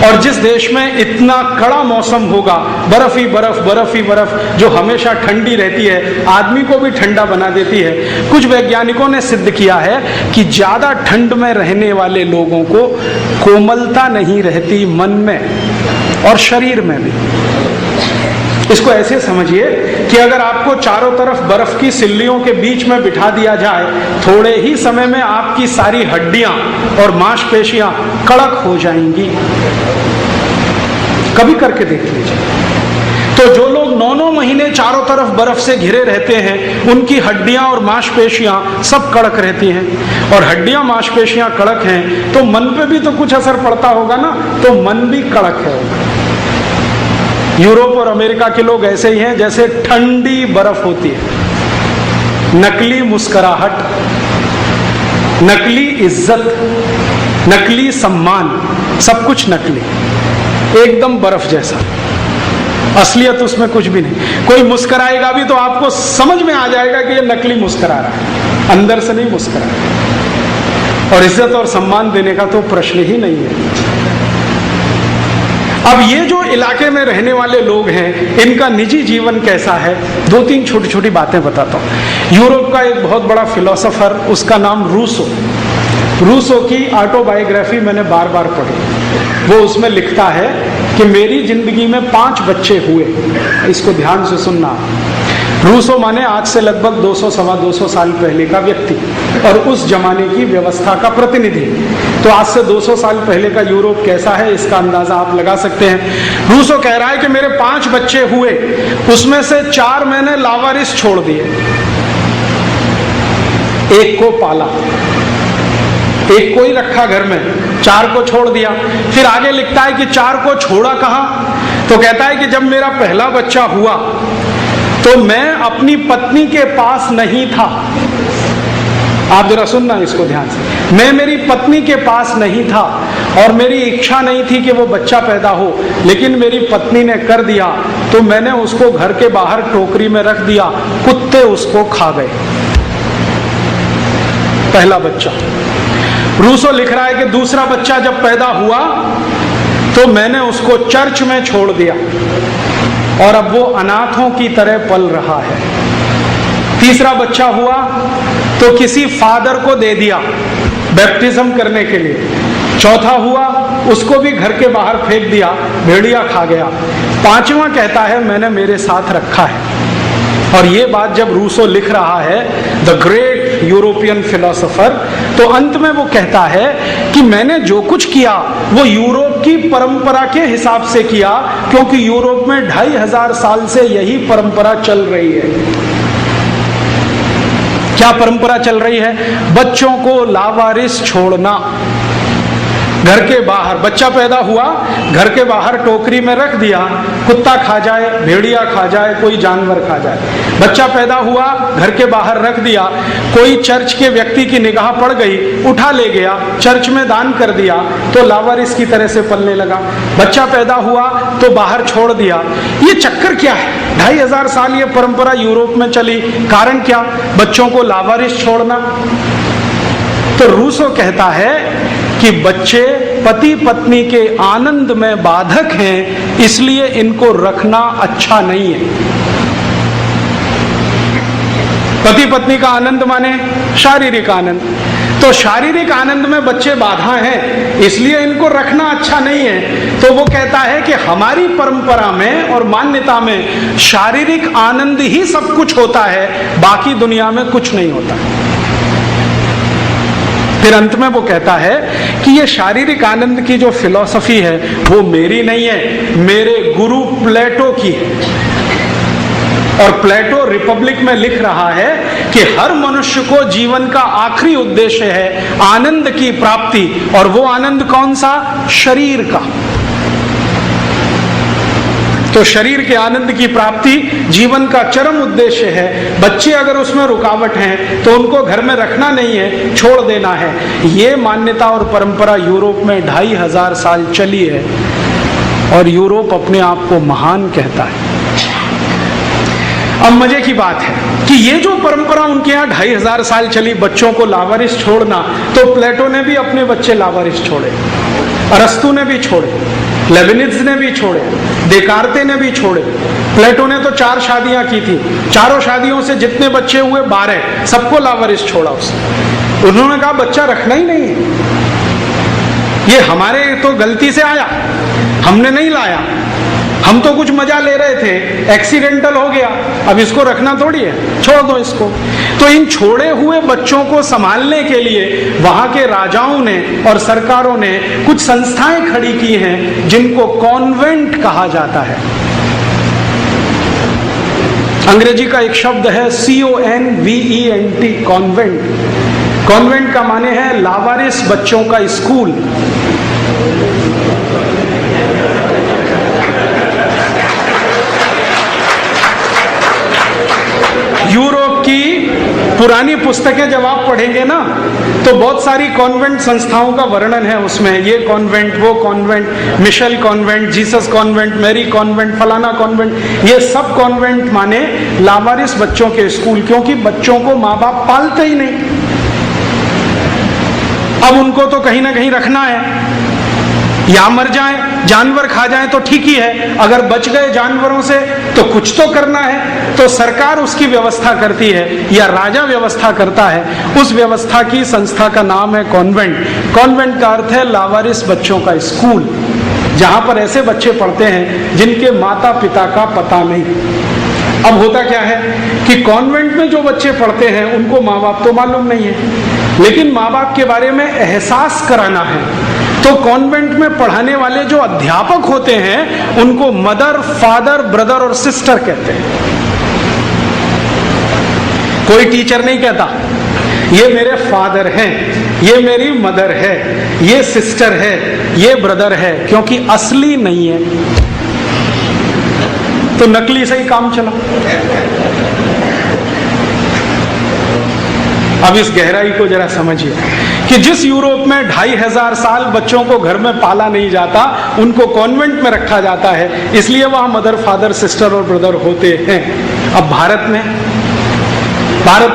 और जिस देश में इतना कड़ा मौसम होगा, बर्फ ही बर्फ, बर्फ ही बर्फ, जो हमेशा ठंडी रहती है, आदमी को भी ठंडा बना देती है। कुछ वैज्ञानिकों ने सिद्ध किया है कि ज्यादा ठंड में रहने वाले लोगों को कोमलता नहीं रहती मन में और शरीर में भी। इसको ऐसे समझिए कि अगर आपको चारों तरफ बर्फ की सिल्लियों के बीच में बिठा दिया जाए, थोड़े ही समय में आपकी सारी हड्डियां और मांसपेशियां कड़क हो जाएंगी। कभी करके देख लीजिए। तो जो लोग 9-9 महीने चारों तरफ बर्फ से घिरे रहते हैं, उनकी हड्डियां और मांसपेशियां सब कड़क रहती हैं। और हड्डियां मांसपेशियां कड़क हैं तो मन पे भी तो कुछ असर पड़ता होगा ना, तो मन भी कड़क है। यूरोप और अमेरिका के लोग ऐसे ही हैं जैसे ठंडी बर्फ होती है। नकली मुस्कुराहट, नकली इज्जत, नकली सम्मान, सब कुछ नकली, एकदम बर्फ जैसा। असलियत उसमें कुछ भी नहीं। कोई मुस्कुराएगा भी तो आपको समझ में आ जाएगा कि ये नकली मुस्कुरा रहा है, अंदर से नहीं मुस्कुरा रहा। और इज्जत और सम्मान देने का तो प्रश्न ही नहीं है। अब ये जो इलाके में रहने वाले लोग हैं, इनका निजी जीवन कैसा है, 2-3 छोटी छोटी बातें बताता हूँ। यूरोप का एक बहुत बड़ा फिलोसोफर, उसका नाम रूसो। रूसो की ऑटोबायोग्राफी मैंने बार बार पढ़ी। वो उसमें लिखता है कि मेरी जिंदगी में 5 बच्चे हुए। इसको ध्यान से सुनना। रूसो माने आज से लगभग 200-225 साल पहले का व्यक्ति और उस जमाने की व्यवस्था का प्रतिनिधि। तो आज से 200 साल पहले का यूरोप कैसा है, इसका अंदाजा आप लगा सकते हैं। रूसो कह रहा है कि मेरे 5 बच्चे हुए, उसमें से 4 मैंने लावारिस छोड़ दिए, एक को पाला, एक को ही रखा घर में, 4 को छोड़ दिया। फिर आगे लिखता है कि 4 को छोड़ा कहां, तो कहता है कि जब मेरा पहला बच्चा हुआ तो मैं अपनी पत्नी के पास नहीं था। आप जरा सुनना इसको ध्यान से। मैं मेरी पत्नी के पास नहीं था और मेरी इच्छा नहीं थी कि वो बच्चा पैदा हो, लेकिन मेरी पत्नी ने कर दिया, तो मैंने उसको घर के बाहर टोकरी में रख दिया, कुत्ते उसको खा गए। पहला बच्चा। रूसो लिख रहा है कि दूसरा बच्चा जब पैदा हुआ तो मैंने उसको चर्च में छोड़ दिया और अब वो अनाथों की तरह पल रहा है। तीसरा बच्चा हुआ तो किसी फादर को दे दिया बैप्टिज्म करने के लिए। चौथा हुआ, उसको भी घर के बाहर फेंक दिया, भेड़िया खा गया। 5वां कहता है मैंने मेरे साथ रखा है। और ये बात जब रूसो लिख रहा है, द ग्रेट यूरोपियन फिलोसोफर, तो अंत में वो कहता है कि मैंने जो कुछ किया वो यूरोप की परंपरा के हिसाब से किया, क्योंकि यूरोप में 2500 साल से यही परंपरा चल रही है। क्या परंपरा चल रही है? बच्चों को लावारिस छोड़ना। घर के बाहर बच्चा पैदा हुआ, घर के बाहर टोकरी में रख दिया, कुत्ता खा जाए, भेड़िया खा जाए, कोई जानवर खा जाए। बच्चा पैदा हुआ, घर के बाहर रख दिया, कोई चर्च के व्यक्ति की निगाह पड़ गई, उठा ले गया, चर्च में दान कर दिया, तो लावारिस की तरह से पलने लगा। बच्चा पैदा हुआ तो बाहर छोड़ दिया। ये चक्कर क्या है? 2500 साल ये परंपरा यूरोप में चली। कारण क्या? बच्चों को लावारिस छोड़ना। तो रूसो कहता है कि बच्चे पति पत्नी के आनंद में बाधक हैं, इसलिए इनको रखना अच्छा नहीं है। पति पत्नी का आनंद माने शारीरिक आनंद, तो शारीरिक आनंद में बच्चे बाधा हैं, इसलिए इनको रखना अच्छा नहीं है। तो वो कहता है कि हमारी परंपरा में और मान्यता में शारीरिक आनंद ही सब कुछ होता है, बाकी दुनिया में कुछ नहीं होता। फिर अंत में वो कहता है कि ये शारीरिक आनंद की जो फिलॉसफी है वो मेरी नहीं है, मेरे गुरु प्लेटो की है। और प्लेटो रिपब्लिक में लिख रहा है कि हर मनुष्य को जीवन का आखिरी उद्देश्य है आनंद की प्राप्ति, और वो आनंद कौन सा? शरीर का। तो शरीर के आनंद की प्राप्ति जीवन का चरम उद्देश्य है। बच्चे अगर उसमें रुकावट हैं तो उनको घर में रखना नहीं है, छोड़ देना है। ये मान्यता और परंपरा यूरोप में 2500 साल चली है और यूरोप अपने आप को महान कहता है। अब मजे की बात है कि ये जो परंपरा उनके यहाँ 2500 साल चली, बच्चों को लावारिस छोड़ना, तो प्लेटो ने भी अपने बच्चे लावारिस छोड़े, अरस्तु ने भी छोड़े। लेविनिज ने भी छोड़े, देकार्ते ने भी छोड़े, प्लेटो ने तो 4 शादियां की थी, चारों शादियों से जितने बच्चे हुए 12, सबको लावारिस छोड़ा उसने। उन्होंने कहा बच्चा रखना ही नहीं है, ये हमारे तो गलती से आया, हमने नहीं लाया, हम तो कुछ मजा ले रहे थे, एक्सीडेंटल हो गया, अब इसको रखना थोड़ी है, छोड़ दो इसको। तो इन छोड़े हुए बच्चों को संभालने के लिए वहां के राजाओं ने और सरकारों ने कुछ संस्थाएं खड़ी की हैं जिनको कॉन्वेंट कहा जाता है। अंग्रेजी का एक शब्द है CONVENT, कॉन्वेंट। कॉन्वेंट का माने है लावारिस बच्चों का स्कूल। यूरोप की पुरानी पुस्तकें जब आप पढ़ेंगे ना तो बहुत सारी कॉन्वेंट संस्थाओं का वर्णन है उसमें, ये कॉन्वेंट, वो convent, Michelle convent, Jesus convent, Mary convent, फलाना कॉन्वेंट, ये सब कॉन्वेंट माने लावारिस बच्चों के स्कूल, क्योंकि बच्चों को माँ बाप पालते ही नहीं। अब उनको तो कहीं ना कहीं रखना है, या मर जाएं, जानवर खा जाएं तो ठीक ही है, अगर बच गए जानवरों से तो कुछ तो करना है, तो सरकार उसकी व्यवस्था करती है या राजा व्यवस्था करता है। उस व्यवस्था की संस्था का नाम है कॉन्वेंट। कॉन्वेंट का अर्थ है लावारिस बच्चों का स्कूल, जहां पर ऐसे बच्चे पढ़ते हैं जिनके माता पिता का पता नहीं। अब होता क्या है कि कॉन्वेंट में जो बच्चे पढ़ते हैं उनको माँ बाप तो मालूम नहीं है, लेकिन माँ बाप के बारे में एहसास कराना है, तो कॉन्वेंट में पढ़ाने वाले जो अध्यापक होते हैं उनको मदर, फादर, ब्रदर और सिस्टर कहते हैं। कोई टीचर नहीं कहता ये मेरे फादर हैं, ये मेरी मदर है, ये सिस्टर है, ये ब्रदर है, क्योंकि असली नहीं है, तो नकली से ही काम चला। अब इस गहराई को जरा समझिए कि जिस यूरोप में 2500 साल बच्चों को घर में पाला नहीं जाता, उनको कॉन्वेंट में रखा जाता है, इसलिए वहां मदर, फादर, सिस्टर और ब्रदर होते हैं। अब भारत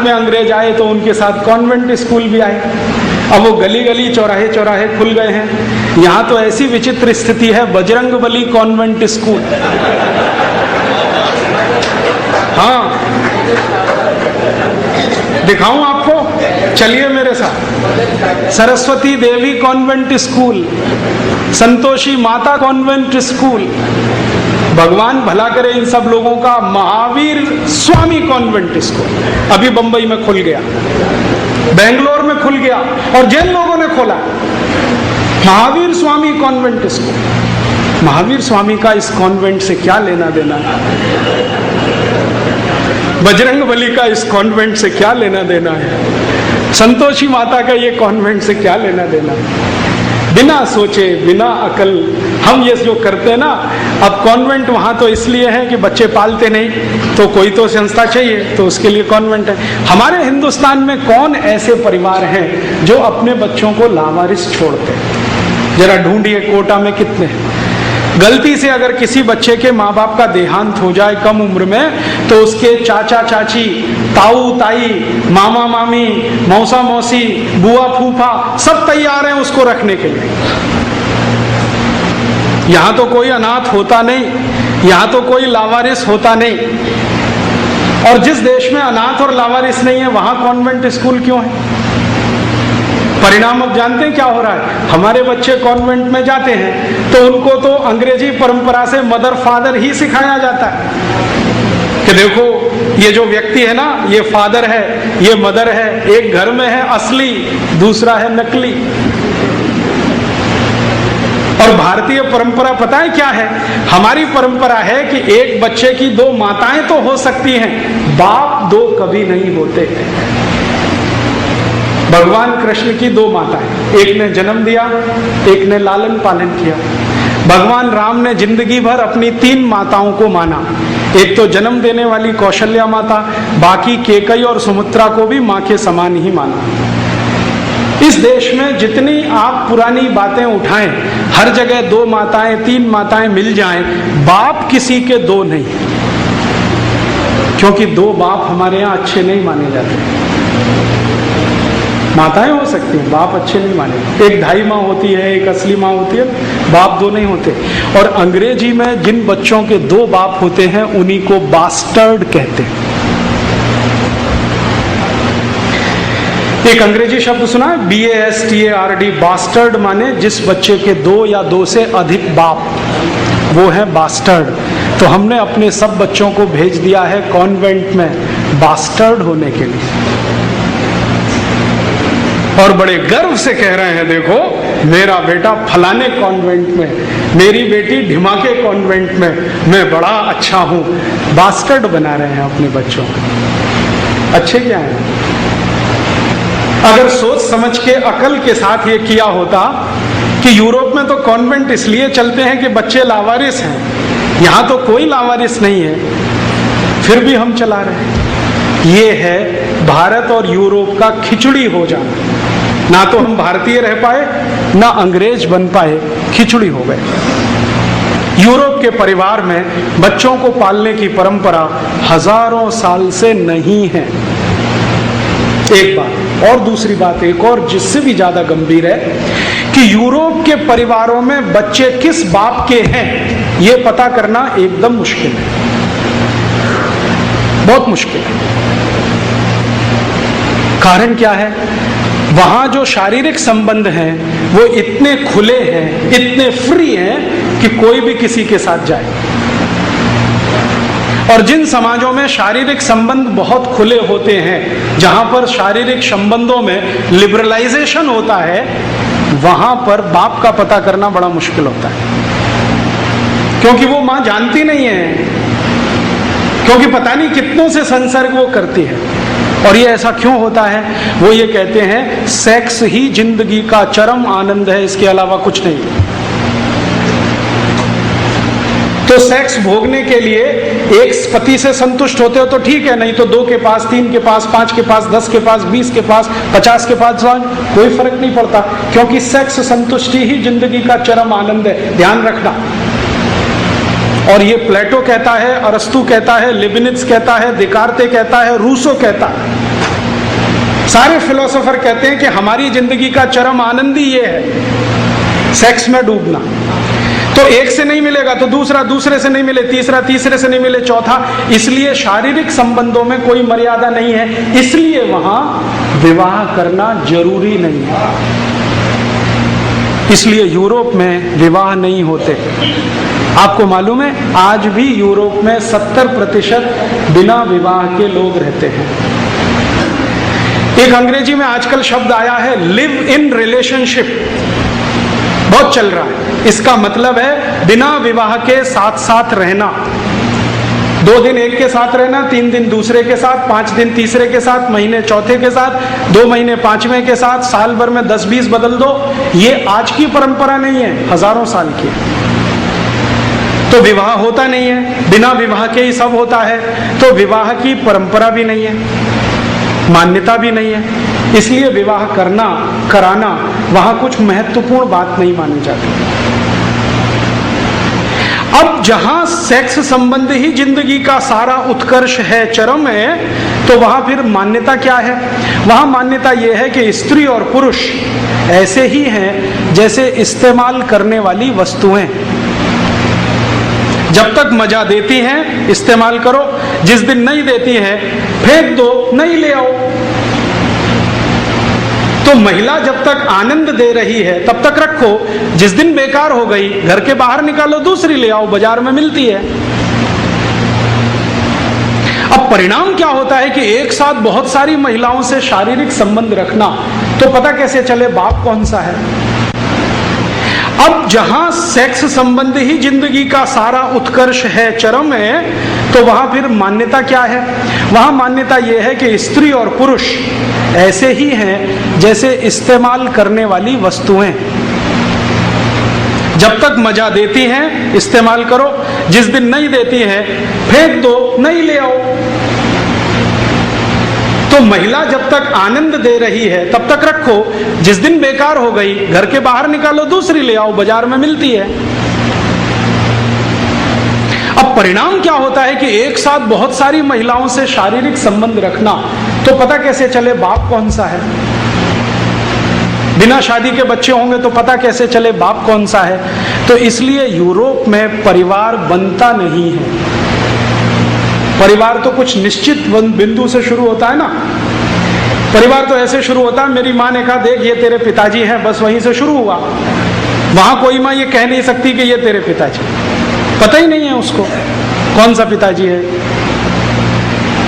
में अंग्रेज आए तो उनके साथ कॉन्वेंट स्कूल भी आए। अब वो गली गली, चौराहे चौराहे खुल गए हैं। यहां तो ऐसी विचित्र स्थिति है, बजरंगबली कॉन्वेंट स्कूल। हाँ, दिखाऊं आपको, चलिए मेरे साथ। सरस्वती देवी convent school, Santoshi Mata convent school, भगवान भला करे इन सब लोगों का, महावीर स्वामी कॉन्वेंट स्कूल अभी बंबई में खुल गया, बेंगलोर में खुल गया, और जैन लोगों ने खोला महावीर स्वामी कॉन्वेंट स्कूल। महावीर स्वामी का इस कॉन्वेंट से क्या लेना देना है? बजरंगबली का इस कॉन्वेंट से क्या लेना देना है? संतोषी माता का ये कॉन्वेंट से क्या लेना देना है? बिना सोचे, बिना अकल हम ये जो करते हैं ना। अब कॉन्वेंट वहां तो इसलिए है कि बच्चे पालते नहीं, तो कोई तो संस्था चाहिए, तो उसके लिए कॉन्वेंट है। हमारे हिंदुस्तान में कौन ऐसे परिवार हैं जो अपने बच्चों को लावारिस छोड़ते हैं? जरा ढूंढिए, कोटा में कितने हैं? गलती से अगर किसी बच्चे के माँ बाप का देहांत हो जाए कम उम्र में, तो उसके चाचा चाची, ताऊ ताई, मामा मामी, मौसा मौसी, बुआ फूफा सब तैयार हैं उसको रखने के लिए। यहां तो कोई अनाथ होता नहीं, यहां तो कोई लावारिस होता नहीं। और जिस देश में अनाथ और लावारिस नहीं है, वहां कॉन्वेंट स्कूल क्यों है? परिणाम अब जानते हैं क्या हो रहा है? हमारे बच्चे कॉन्वेंट में जाते हैं तो उनको तो अंग्रेजी परंपरा से मदर फादर ही सिखाया जाता है कि देखो ये जो व्यक्ति है ना, ये फादर है, ये मदर है, एक घर में है असली, दूसरा है नकली। और भारतीय परंपरा पता है क्या है? हमारी परंपरा है कि एक बच्चे की 2 माताएं तो हो सकती हैं, बाप 2 कभी नहीं होते। भगवान कृष्ण की 2 माताएं, एक ने जन्म दिया, एक ने लालन पालन किया। भगवान राम ने जिंदगी भर अपनी 3 माताओं को माना, एक तो जन्म देने वाली कौशल्या माता, बाकी केकई और सुमित्रा को भी मां के समान ही माना। इस देश में जितनी आप पुरानी बातें उठाएं, हर जगह 2 माताएं, 3 माताएं मिल जाएं, बाप किसी के 2 नहीं, क्योंकि 2 बाप हमारे यहां अच्छे नहीं माने जाते। माताएं हो सकती हैं, बाप अच्छे नहीं माने। एक ढाई माँ होती है, एक असली माँ होती है, बाप दो नहीं होते। और अंग्रेजी में जिन बच्चों के दो बाप होते हैं उन्हीं को बास्टर्ड कहते हैं। एक अंग्रेजी शब्द सुना है, BASTARD, बास्टर्ड माने जिस बच्चे के दो या दो से अधिक बाप, वो है बास्टर्ड। तो हमने अपने सब बच्चों को भेज दिया है कॉन्वेंट में बास्टर्ड होने के लिए, और बड़े गर्व से कह रहे हैं, देखो मेरा बेटा फलाने कॉन्वेंट में, मेरी बेटी ढिमाके कॉन्वेंट में, मैं बड़ा अच्छा हूं। बास्टर्ड बना रहे हैं अपने बच्चों को। अच्छे क्या हैं? अगर सोच समझ के अकल के साथ ये किया होता कि यूरोप में तो कॉन्वेंट इसलिए चलते हैं कि बच्चे लावारिस हैं, यहां तो कोई लावारिस नहीं है, फिर भी हम चला रहे हैं। ये है भारत और यूरोप का खिचड़ी हो जाना। ना तो हम भारतीय रह पाए, ना अंग्रेज बन पाए, खिचड़ी हो गए। यूरोप के परिवार में बच्चों को पालने की परंपरा हजारों साल से नहीं है, एक बात। और दूसरी बात एक और जिससे भी ज्यादा गंभीर है कि यूरोप के परिवारों में बच्चे किस बाप के हैं यह पता करना एकदम मुश्किल है, बहुत मुश्किल है। कारण क्या है? वहां जो शारीरिक संबंध हैं वो इतने खुले हैं, इतने फ्री हैं कि कोई भी किसी के साथ जाए। और जिन समाजों में शारीरिक संबंध बहुत खुले होते हैं, जहां पर शारीरिक संबंधों में लिबरलाइजेशन होता है, वहां पर बाप का पता करना बड़ा मुश्किल होता है, क्योंकि वो मां जानती नहीं है, क्योंकि पता नहीं कितनों से संसर्ग वो करती है। और ये ऐसा क्यों होता है? वो ये कहते हैं सेक्स ही जिंदगी का चरम आनंद है, इसके अलावा कुछ नहीं। तो सेक्स भोगने के लिए एक पति से संतुष्ट होते हो तो ठीक है, नहीं तो 2 के पास, 3 के पास, 5 के पास, 10 के पास, 20 के पास, 50 के पास, कोई फर्क नहीं पड़ता, क्योंकि सेक्स संतुष्टि ही जिंदगी का चरम आनंद है। ध्यान रखना। और ये प्लेटो कहता है, अरस्तु कहता है, लिबनिट्ज कहता है, दिकार्ते कहता है, रूसो कहता है, सारे फिलोसोफर कहते हैं कि हमारी जिंदगी का चरम आनंद ही ये है, सेक्स में डूबना। तो एक से नहीं मिलेगा तो दूसरा, दूसरे से नहीं मिले तीसरा, तीसरे से नहीं मिले चौथा। इसलिए शारीरिक संबंधों में कोई मर्यादा नहीं है, इसलिए वहां विवाह करना जरूरी नहीं है। इसलिए यूरोप में विवाह नहीं होते। आपको मालूम है आज भी यूरोप में 70% बिना विवाह के लोग रहते हैं। एक अंग्रेजी में आजकल शब्द आया है लिव इन रिलेशनशिप, बहुत चल रहा है। इसका मतलब है बिना विवाह के साथ साथ रहना। 2 दिन एक के साथ रहना, 3 दिन दूसरे के साथ, 5 दिन तीसरे के साथ, महीने चौथे के साथ, 2 महीने पांचवें के साथ, साल भर में 10-20 बदल दो। ये आज की परंपरा नहीं है, हजारों साल की। तो विवाह होता नहीं है, बिना विवाह के ही सब होता है। तो विवाह की परंपरा भी नहीं है, मान्यता भी नहीं है, इसलिए विवाह करना, कराना वहां कुछ महत्वपूर्ण बात नहीं मानी जाती। अब जहां सेक्स संबंध ही जिंदगी का सारा उत्कर्ष है, चरम है, तो वहां फिर मान्यता क्या है? वहां मान्यता यह है कि स्त्री और पुरुष ऐसे ही हैं जैसे इस्तेमाल करने वाली वस्तुएं। जब तक मजा देती हैं इस्तेमाल करो, जिस दिन नहीं देती है फेंक दो, नहीं ले आओ। तो महिला जब तक आनंद दे रही है तब तक रखो, जिस दिन बेकार हो गई घर के बाहर निकालो, दूसरी ले आओ, बाजार में मिलती है। अब परिणाम क्या होता है कि एक साथ बहुत सारी महिलाओं से शारीरिक संबंध रखना, तो पता कैसे चले बाप कौन सा है? अब जहां सेक्स संबंध ही जिंदगी का सारा उत्कर्ष है, चरम है, तो वहां फिर मान्यता क्या है? वहां मान्यता यह है कि स्त्री और पुरुष ऐसे ही हैं जैसे इस्तेमाल करने वाली वस्तुएं। जब तक मजा देती हैं इस्तेमाल करो, जिस दिन नहीं देती है फेंक दो, नहीं ले आओ। तो महिला जब तक आनंद दे रही है तब तक रखो, जिस दिन बेकार हो गई घर के बाहर निकालो, दूसरी ले आओ, बाजार में मिलती है। अब परिणाम क्या होता है कि एक साथ बहुत सारी महिलाओं से शारीरिक संबंध रखना, तो पता कैसे चले बाप कौन सा है? बिना शादी के बच्चे होंगे तो पता कैसे चले बाप कौन सा है। तो इसलिए यूरोप में परिवार बनता नहीं है। परिवार तो कुछ निश्चित बिंदु से शुरू होता है ना। परिवार तो ऐसे शुरू होता है, मेरी माँ ने कहा देख ये तेरे पिताजी हैं, बस वहीं से शुरू हुआ। वहां कोई माँ ये कह नहीं सकती कि ये तेरे पिताजी, पता ही नहीं है उसको कौन सा पिताजी है।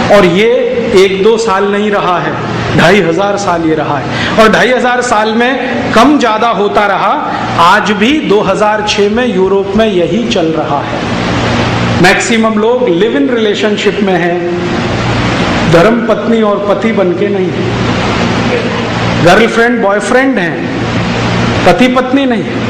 और ये 1-2 साल नहीं रहा है, 2500 साल ये रहा है। और 2500 साल में कम ज्यादा होता रहा। आज भी 2006 में यूरोप में यही चल रहा है। मैक्सिमम लोग लिव इन रिलेशनशिप में हैं, धर्म पत्नी और पति बनके नहीं है। गर्लफ्रेंड बॉयफ्रेंड हैं, पति पत्नी नहीं है।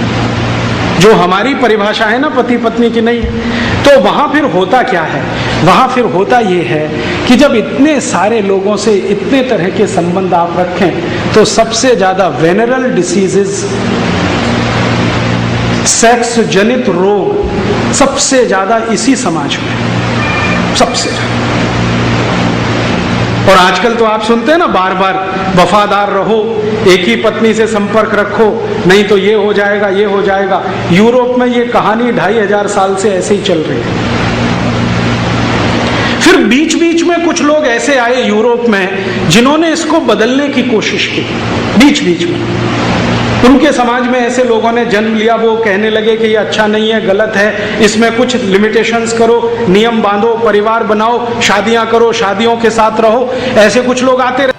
जो हमारी परिभाषा है ना पति पत्नी की नहीं है। तो वहां फिर होता क्या है? वहां फिर होता ये है कि जब इतने सारे लोगों से इतने तरह के संबंध आप रखें तो सबसे ज्यादा वेनरल डिसीजेस, सेक्स जनित रोग सबसे ज्यादा इसी समाज में, सबसे ज्यादा। और आजकल तो आप सुनते हैं ना बार बार, वफादार रहो, एक ही पत्नी से संपर्क रखो, नहीं तो ये हो जाएगा ये हो जाएगा। यूरोप में ये कहानी 2500 साल से ऐसे ही चल रही है। फिर बीच बीच में कुछ लोग ऐसे आए यूरोप में जिन्होंने इसको बदलने की कोशिश की। बीच बीच में उनके समाज में ऐसे लोगों ने जन्म लिया, वो कहने लगे कि ये अच्छा नहीं है, गलत है, इसमें कुछ लिमिटेशंस करो, नियम बांधो, परिवार बनाओ, शादियां करो, शादियों के साथ रहो। ऐसे कुछ लोग आते रहे।